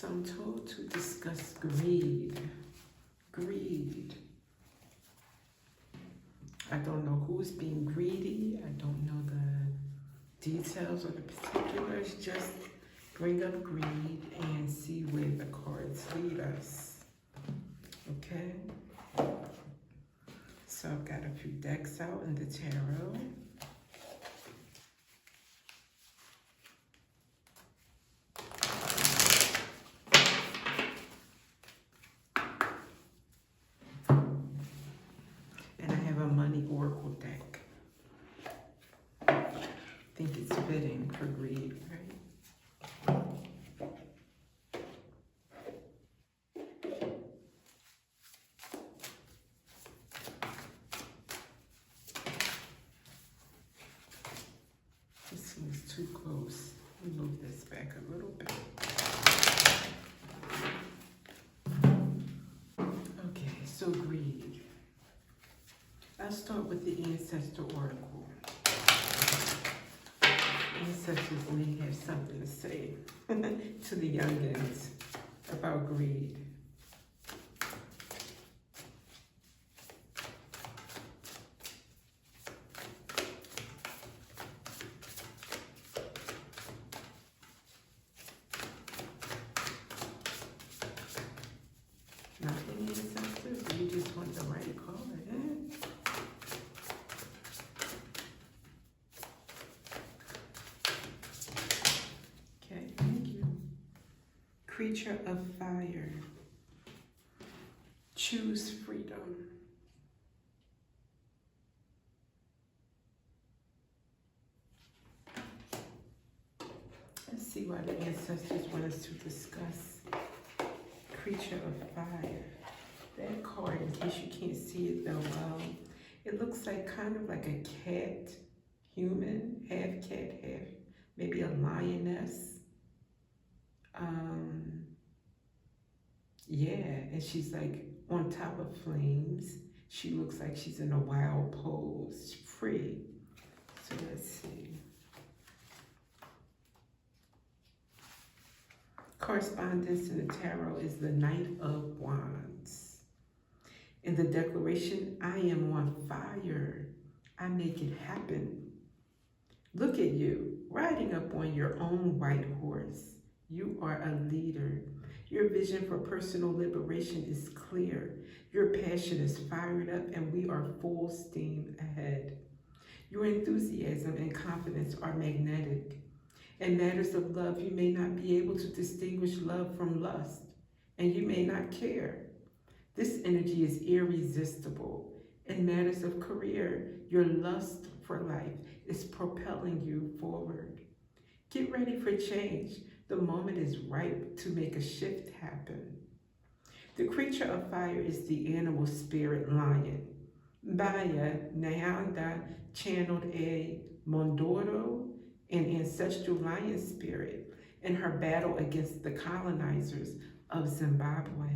So I'm told to discuss greed. Greed. I don't know who's being greedy. I don't know the details or the particulars. Just bring up greed and see where the cards lead us. Okay? So I've got a few decks out in the tarot. Money oracle deck. I think it's fitting for greed, right? This seems too close. Let me move this back a little bit. Okay, so greed. I'll start with the Ancestor Oracle. Ancestors may have something to say to the youngins about greed. Nothing, ancestors? You just want the right card, eh? Creature of fire. Choose freedom. Let's see why the ancestors want us to discuss creature of fire. That card, in case you can't see it though well, it looks like kind of like a cat, human, half cat, half maybe a lioness. Yeah, and she's like on top of flames. She looks like she's in a wild pose, free. So let's see. Correspondence in the tarot is the Knight of Wands. In the declaration, I am on fire. I make it happen. Look at you, riding up on your own white horse. You are a leader. Your vision for personal liberation is clear. Your passion is fired up and we are full steam ahead. Your enthusiasm and confidence are magnetic. In matters of love, you may not be able to distinguish love from lust, and you may not care. This energy is irresistible. In matters of career, your lust for life is propelling you forward. Get ready for change. The moment is ripe to make a shift happen. The creature of fire is the animal spirit lion. Baya Nyanda channeled a Mondoro, an ancestral lion spirit, in her battle against the colonizers of Zimbabwe.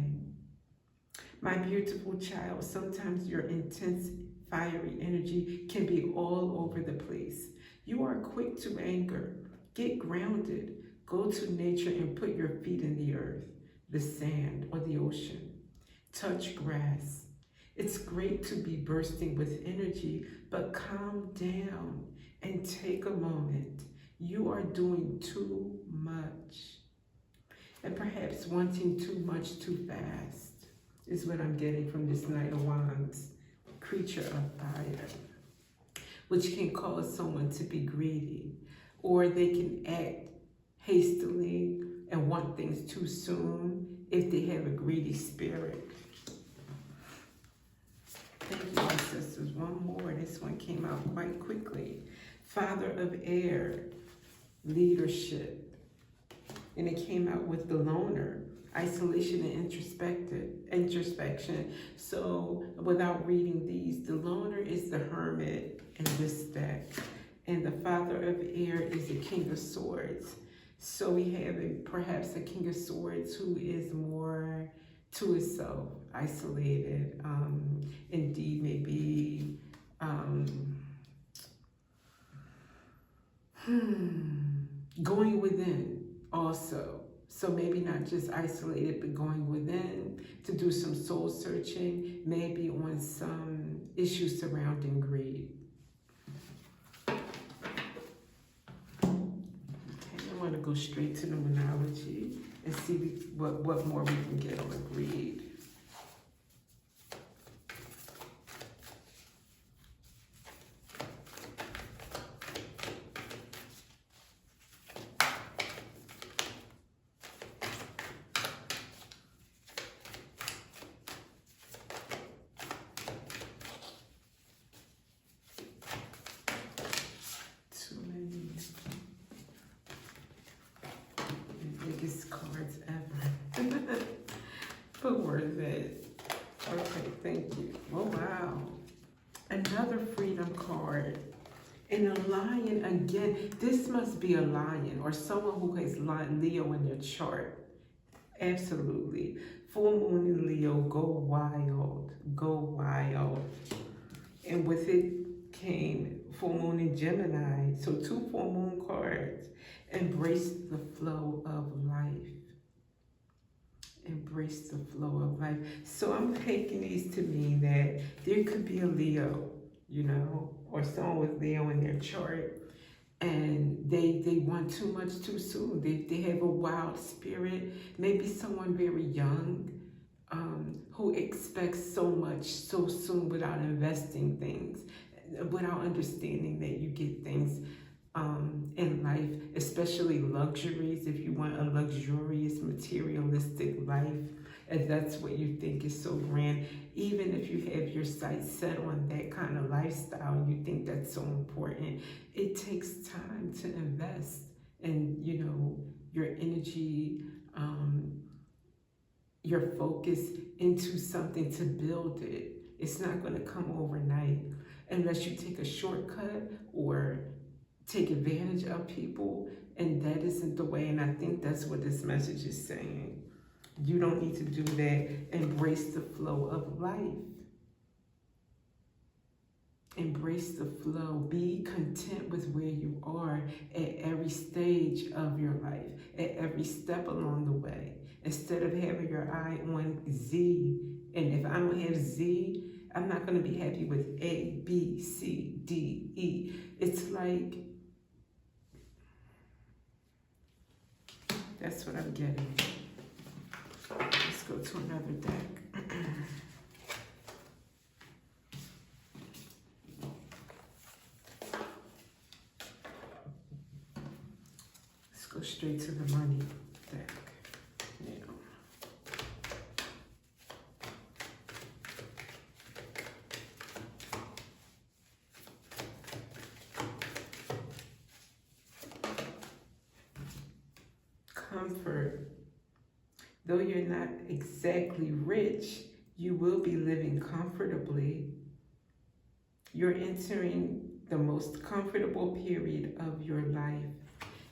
My beautiful child, sometimes your intense, fiery energy can be all over the place. You are quick to anger. Get grounded. Go to nature and put your feet in the earth, the sand, or the ocean. Touch grass. It's great to be bursting with energy, but calm down and take a moment. You are doing too much. And perhaps wanting too much too fast is what I'm getting from this Knight of Wands, creature of fire, which can cause someone to be greedy, or they can act hastily and want things too soon if they have a greedy spirit. Thank you, my sisters. One more. This one came out quite quickly. Father of air, leadership. And it came out with the loner, isolation and introspection. So without reading these, the loner is the hermit in this deck. And the father of air is the King of Swords. So we have perhaps a King of Swords who is more to himself, isolated, indeed maybe going within also. So maybe not just isolated, but going within to do some soul searching, maybe on some issues surrounding greed. Okay, I want to go straight to numerology and see what more we can get on greed. Biggest cards ever. But worth it. Okay, thank you. Oh, wow. Another freedom card. And a lion again. This must be a lion or someone who has Leo in their chart. Absolutely. Full moon in Leo, go wild. Go wild. And with it came full moon in Gemini. So 2 full moon cards. Embrace the flow of life. Embrace the flow of life. So I'm taking these to mean that there could be a Leo, you know, or someone with Leo in their chart, and they want too much too soon. They have a wild spirit. Maybe someone very young who expects so much so soon without investing things, without understanding that you get things in life, especially luxuries. If you want a luxurious, materialistic life, and that's what you think is so grand, even if you have your sights set on that kind of lifestyle, you think that's so important, it takes time to invest in, you know, your energy, your focus into something to build it. It's not going to come overnight unless you take a shortcut or take advantage of people, and that isn't the way. And I think that's what this message is saying. You don't need to do that. Embrace the flow of life. Embrace the flow. Be content with where you are at every stage of your life, at every step along the way. Instead of having your eye on Z, and if I don't have Z, I'm not going to be happy with A, B, C, D, E. It's like, that's what I'm getting. Let's go to another deck. Let's go straight to the money deck. Comfort. Though you're not exactly rich, you will be living comfortably. You're entering the most comfortable period of your life.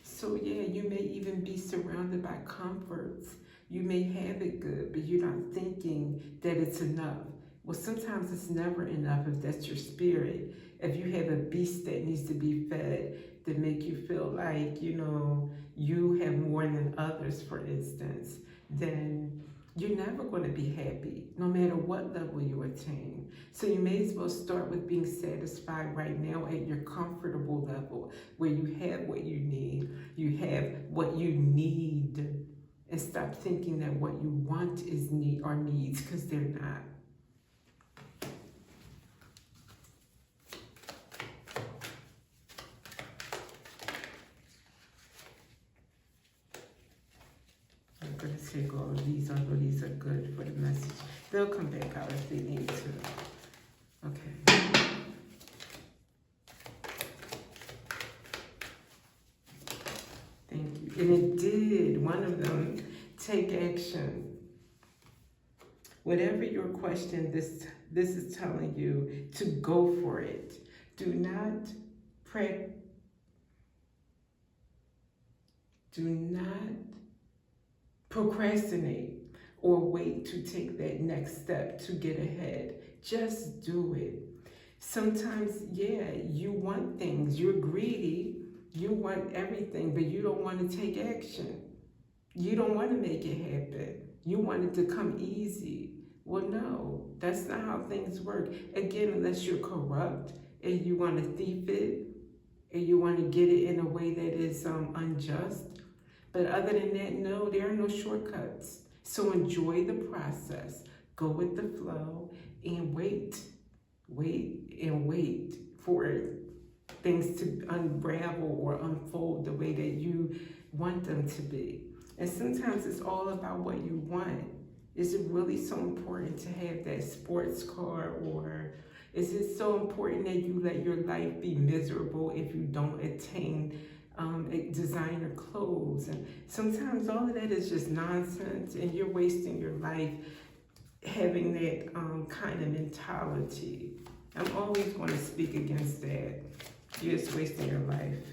So yeah, you may even be surrounded by comforts. You may have it good, but you're not thinking that it's enough. Well, sometimes it's never enough if that's your spirit. If you have a beast that needs to be fed, that make you feel like, you know, you have more than others, for instance, then you're never going to be happy, no matter what level you attain. So you may as well start with being satisfied right now at your comfortable level, where you have what you need, and stop thinking that what you want is needs, because they're not. I'm going to take all of these, although these are good for the message. They'll come back out if they need to. Okay. Thank you. And it did. One of them, take action. Whatever your question, this is telling you to go for it. Do not procrastinate or wait to take that next step to get ahead. Just do it. Sometimes, yeah, you want things. You're greedy. You want everything, but you don't want to take action. You don't want to make it happen. You want it to come easy. Well, no, that's not how things work. Again, unless you're corrupt and you want to thief it and you want to get it in a way that is unjust. But other than that, no, there are no shortcuts. So enjoy the process. Go with the flow and wait for things to unravel or unfold the way that you want them to be. And sometimes it's all about what you want. Is it really so important to have that sports car, or is it so important that you let your life be miserable if you don't attain designer clothes? And sometimes all of that is just nonsense, and you're wasting your life having that kind of mentality. I'm always going to speak against that. You're just wasting your life.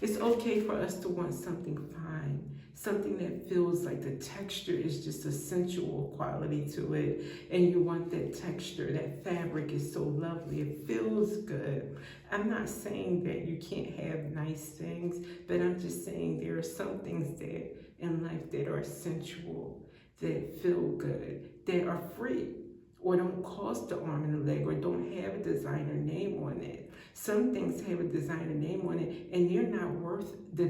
It's okay for us to want something fine, something that feels like the texture is just a sensual quality to it, and you want that texture. That fabric is so lovely, it feels good. I'm not saying that you can't have nice things, but I'm just saying there are some things that in life that are sensual, that feel good, that are free, or don't cost an arm and a leg, or don't have a designer name on it. Some things have a designer name on it, and they're not worth the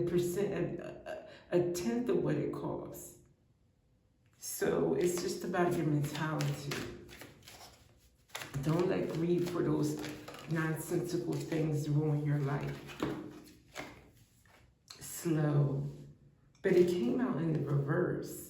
a tenth of what it costs. So it's just about your mentality. Don't let greed for those nonsensical things ruin your life. Slow. But it came out in the reverse.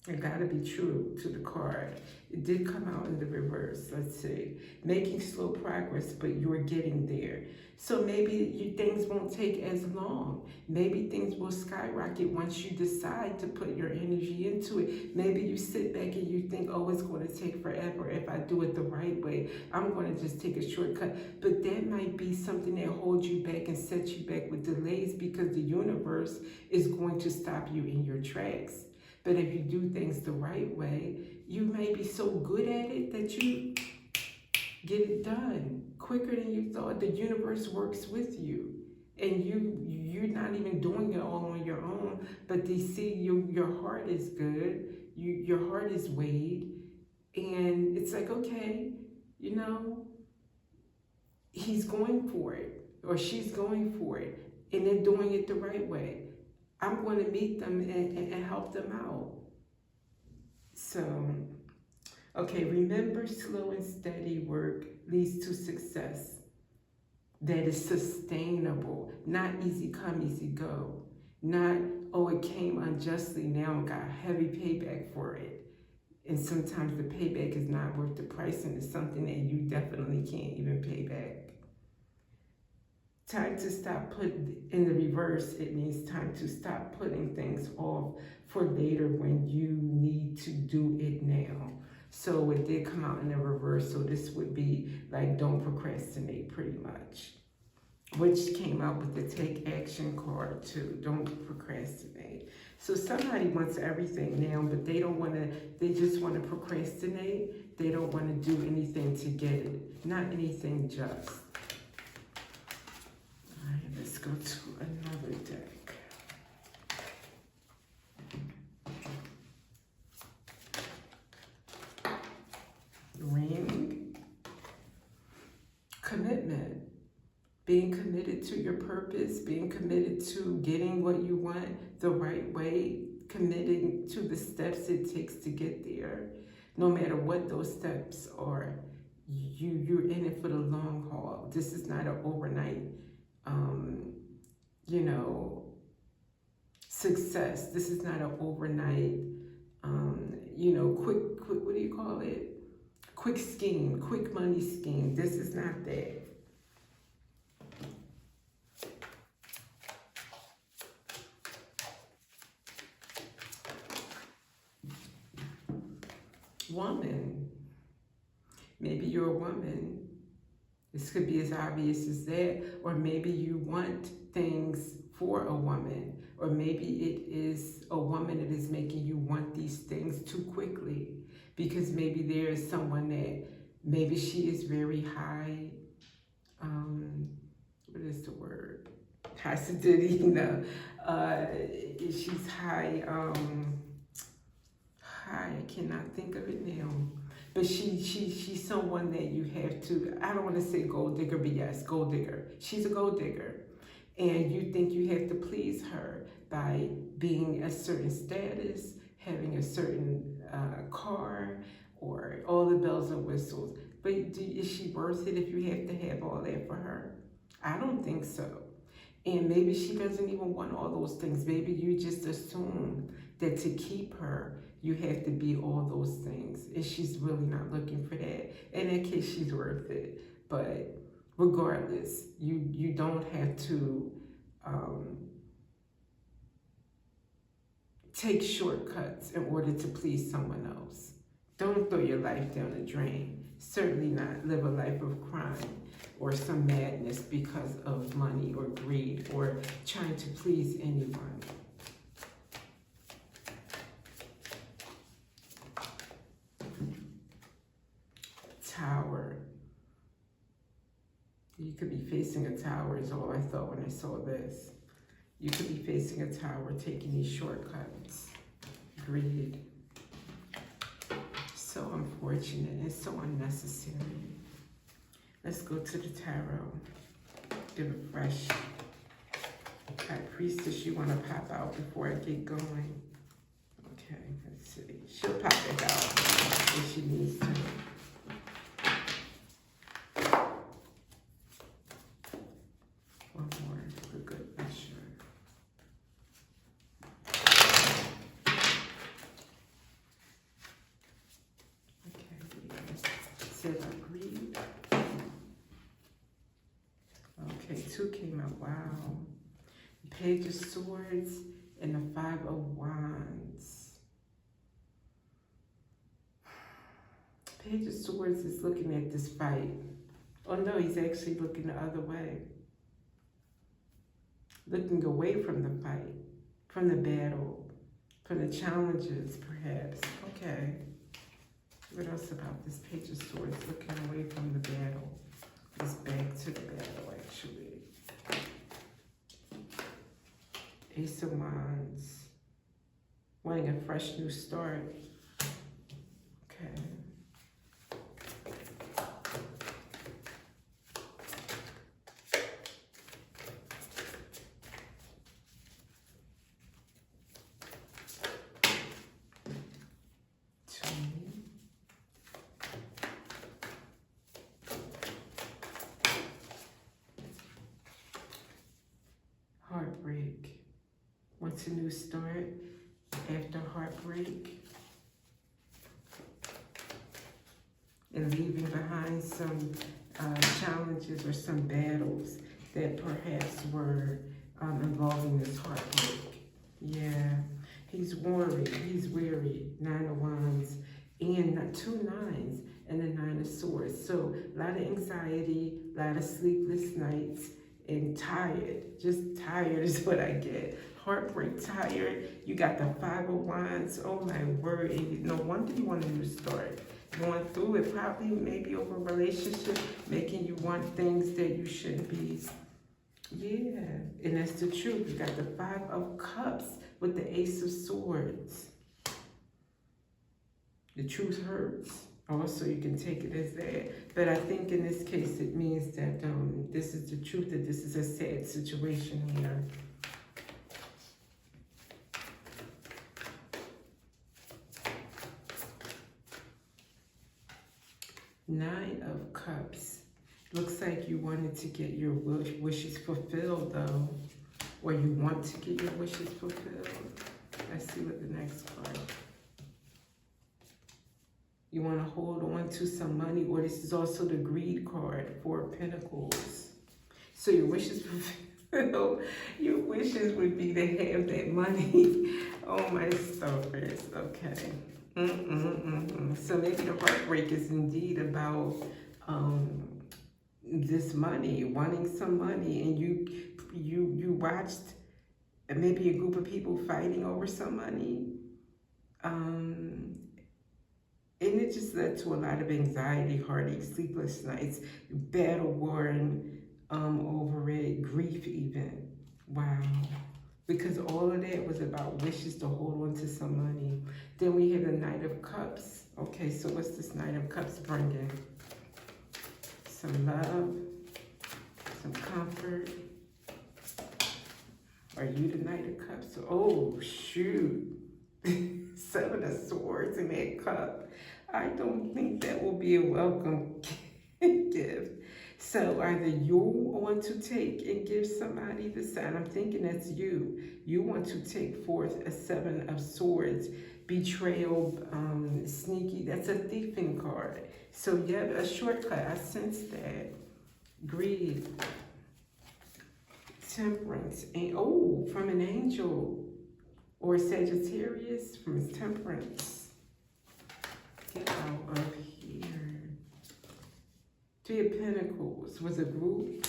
It gotta be true to the card. It did come out in the reverse. Let's see. Making slow progress, but you're getting there. So maybe things won't take as long. Maybe things will skyrocket once you decide to put your energy into it. Maybe you sit back and you think, oh, it's going to take forever. If I do it the right way, I'm going to just take a shortcut. But that might be something that holds you back and sets you back with delays, because the universe is going to stop you in your tracks. But if you do things the right way, you may be so good at it that you get it done quicker than you thought. The universe works with you, and you're not even doing it all on your own. But they see your heart is good, your heart is weighed, and it's like, okay, you know, he's going for it or she's going for it, and they're doing it the right way. I'm going to meet them and help them out. So, okay, remember, slow and steady work leads to success that is sustainable, not easy come, easy go. Not, oh, it came unjustly, now I got heavy payback for it. And sometimes the payback is not worth the price, and it's something that you definitely can't even pay back. Time to stop putting, in the reverse, it means time to stop putting things off for later when you need to do it now. So it did come out in the reverse, so this would be like, don't procrastinate, pretty much. Which came out with the take action card too, don't procrastinate. So somebody wants everything now, but they don't want to, they just want to procrastinate. They don't want to do anything to get it, not anything just. All right, let's go to another deck. Ring. Commitment. Being committed to your purpose, being committed to getting what you want the right way, committing to the steps it takes to get there, no matter what those steps are. You're in it for the long haul. This is not an overnight success. This is not an overnight, quick, what do you call it? Quick scheme, quick money scheme. This is not that. Woman. Maybe you're a woman. This could be as obvious as that, or maybe you want things for a woman, or maybe it is a woman that is making you want these things too quickly, because maybe there is someone that, maybe she is very high, what is the word? Hasidic, She's high, I cannot think of it now. But she's someone that you have to, I don't want to say gold digger, but yes, gold digger. She's a gold digger. And you think you have to please her by being a certain status, having a certain car, or all the bells and whistles. But is she worth it if you have to have all that for her? I don't think so. And maybe she doesn't even want all those things. Maybe you just assume that to keep her, you have to be all those things. And she's really not looking for that. In that case, she's worth it. But regardless, you don't have to take shortcuts in order to please someone else. Don't throw your life down the drain. Certainly not live a life of crime or some madness because of money or greed or trying to please anyone. Tower. You could be facing a tower is all I thought when I saw this. You could be facing a tower, taking these shortcuts. Greed. So unfortunate and so unnecessary. Let's go to the tarot. Give a fresh High Priestess. You want to pop out before I get going? Okay, let's see. She'll pop it out if she needs to. One more for good measure. Said agreed. Okay, 2 came out. Wow. Page of Swords and the 5 of Wands. Page of Swords is looking at this fight. Oh no, he's actually looking the other way. Looking away from the fight, from the battle, from the challenges, perhaps. Okay. What else about this Page of Swords? Looking away from the battle. It's back to the battle, actually. Ace of Wands. Wanting a fresh new start. Okay. Heartbreak. Wants a new start after heartbreak. And leaving behind some challenges or some battles that perhaps were involving this heartbreak. Yeah, he's worried, he's weary. 9 of Wands and 2 9s and the 9 of Swords. So a lot of anxiety, a lot of sleepless nights, and tired. Just tired is what I get. Heartbreak, tired. You got the 5 of Wands. Oh my word. And no wonder you want a new start. Going through it, probably maybe over a relationship, making you want things that you shouldn't be. Yeah, and that's the truth. You got the 5 of Cups with the Ace of Swords. The truth hurts. Also, you can take it as that. But I think in this case, it means that this is the truth, that this is a sad situation here. Nine of Cups. Looks like you wanted to get your wishes fulfilled, though. Or you want to get your wishes fulfilled. Let's see what the next card. You want to hold on to some money, or this is also the greed card, 4 of Pentacles. So your wishes fulfilled. Your wishes would be to have that money. Oh, my stars. Okay. So maybe the heartbreak is indeed about this money, wanting some money, and you watched maybe a group of people fighting over some money. And it just led to a lot of anxiety, heartache, sleepless nights, battle worn over it, grief even. Wow. because all of that was about wishes to hold on to some money. Then we have the Knight of Cups. Okay, so what's this Knight of Cups bringing? Some love, some comfort. Are you the Knight of Cups? Oh, shoot. Seven of Swords in that cup. I don't think that will be a welcome gift. So either you want to take and give somebody the sign. I'm thinking that's you. You want to take forth a Seven of Swords. Betrayal, sneaky. That's a thieving card. So yeah, a shortcut. I sense that. Greed. Temperance. And oh, from an angel. Or Sagittarius from his Temperance. Get out of here. Three of Pentacles was a group.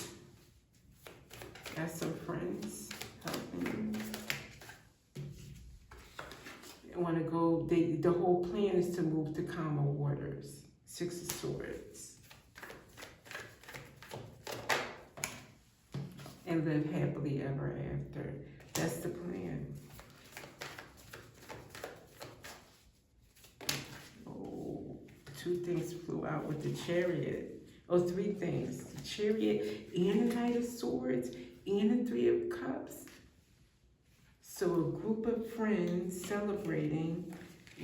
Got some friends helping. I want to go, the whole plan is to move to calmer waters. Six of Swords. And live happily ever after. That's the plan. Two things flew out with the Chariot. Oh, three things. The Chariot and the Knight of Swords and the Three of Cups. So a group of friends celebrating,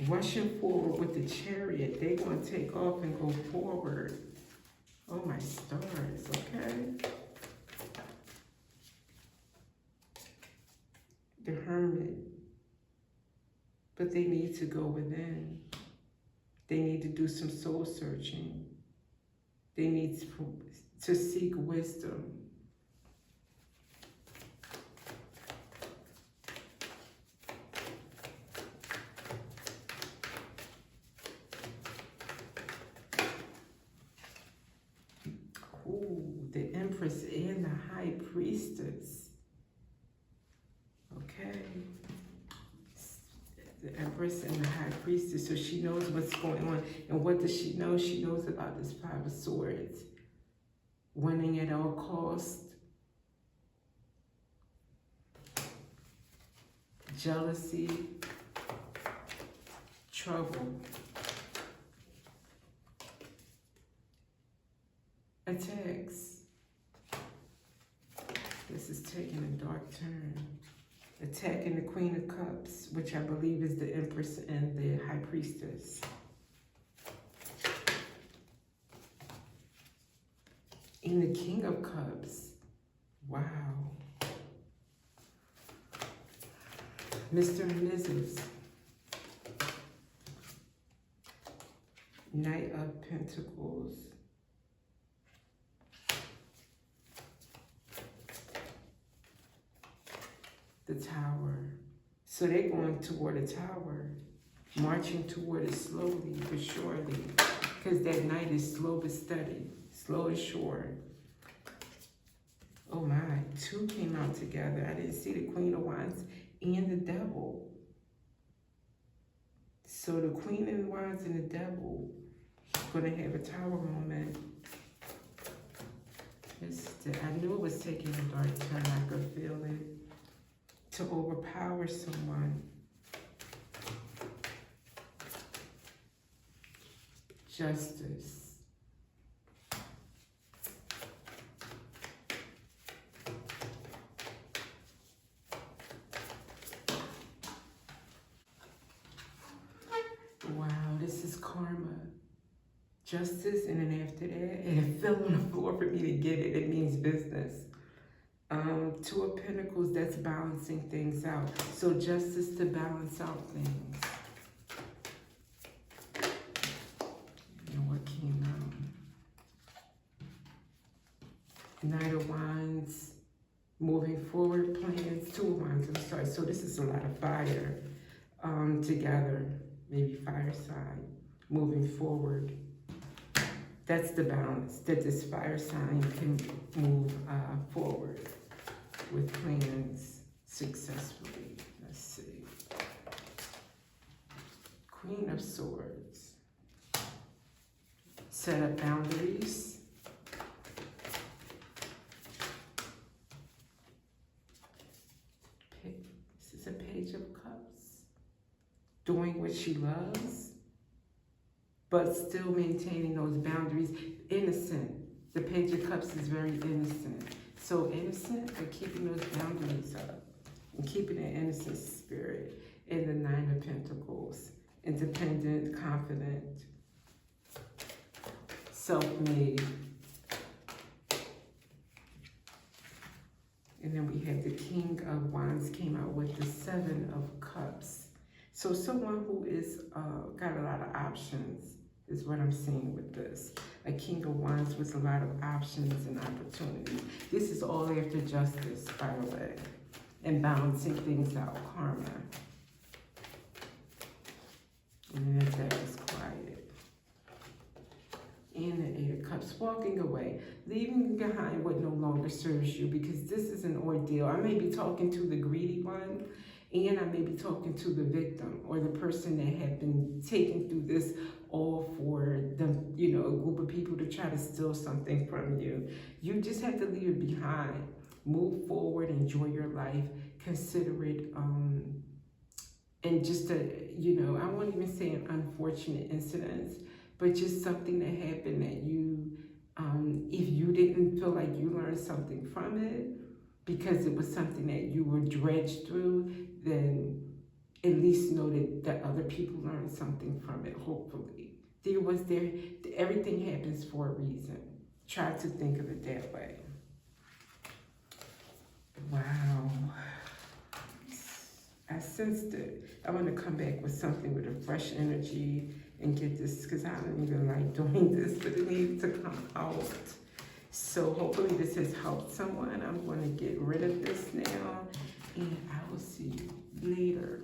rushing forward with the Chariot. They're going to take off and go forward. Oh, my stars, okay? The Hermit. But they need to go within. They need to do some soul searching. They need to seek wisdom. Ooh, the Empress and the High Priestess. Okay. The Empress and the High Priestess, so she knows what's going on. And what does she know? She knows about this Five of Swords. Winning at all costs. Jealousy. Trouble. Attacks. This is taking a dark turn. Attacking the Queen of Cups, which I believe is the Empress and the High Priestess. And the King of Cups. Wow. Mr. and Mrs. Knight of Pentacles. The Tower. So they're going toward a tower, marching toward it slowly but surely, because that Knight is slow but steady, slow and sure. Oh my, two came out together. I didn't see the Queen of Wands and the Devil. So the Queen of Wands and the Devil are going to have a tower moment. I knew it was taking a dark turn. I could feel it. To overpower someone. Justice. Wow, this is karma. Justice, and then after that, and it fell on the floor for me to get it. It means business. Two of Pentacles, that's balancing things out. So justice to balance out things. And what came out? Knight of Wands, moving forward plans. Two of Wands, I'm sorry. So this is a lot of fire together. Maybe fire sign, moving forward. That's the balance, that this fire sign can move forward with plans successfully. Let's see. Queen of Swords. Set up boundaries. doing what she loves, but still maintaining those boundaries. Innocent. The Page of Cups is very innocent. So innocent, but keeping those boundaries up and keeping an innocent spirit. In the Nine of Pentacles. Independent, confident, self-made. And then we have the King of Wands came out with the Seven of Cups. So someone who is got a lot of options is what I'm seeing with this. A King of Wands with a lot of options and opportunities. This is all after justice, by the way, and balancing things out, karma. And then that is quiet. And the Eight of Cups, walking away, leaving behind what no longer serves you, because this is an ordeal. I may be talking to the greedy one, and I may be talking to the victim or the person that had been taken through this all for them, you know, a group of people to try to steal something from you. You just have to leave it behind. Move forward, enjoy your life, consider it, and just you know, I won't even say an unfortunate incident, but just something that happened that you, if you didn't feel like you learned something from it, because it was something that you were dredged through, then at least know that other people learned something from it, hopefully. Everything happens for a reason. Try to think of it that way. Wow. I sensed it. I want to come back with something with a fresh energy and get this, because I don't even like doing this, but it needs to come out. So hopefully this has helped someone. I'm going to get rid of this now, and I will see you later.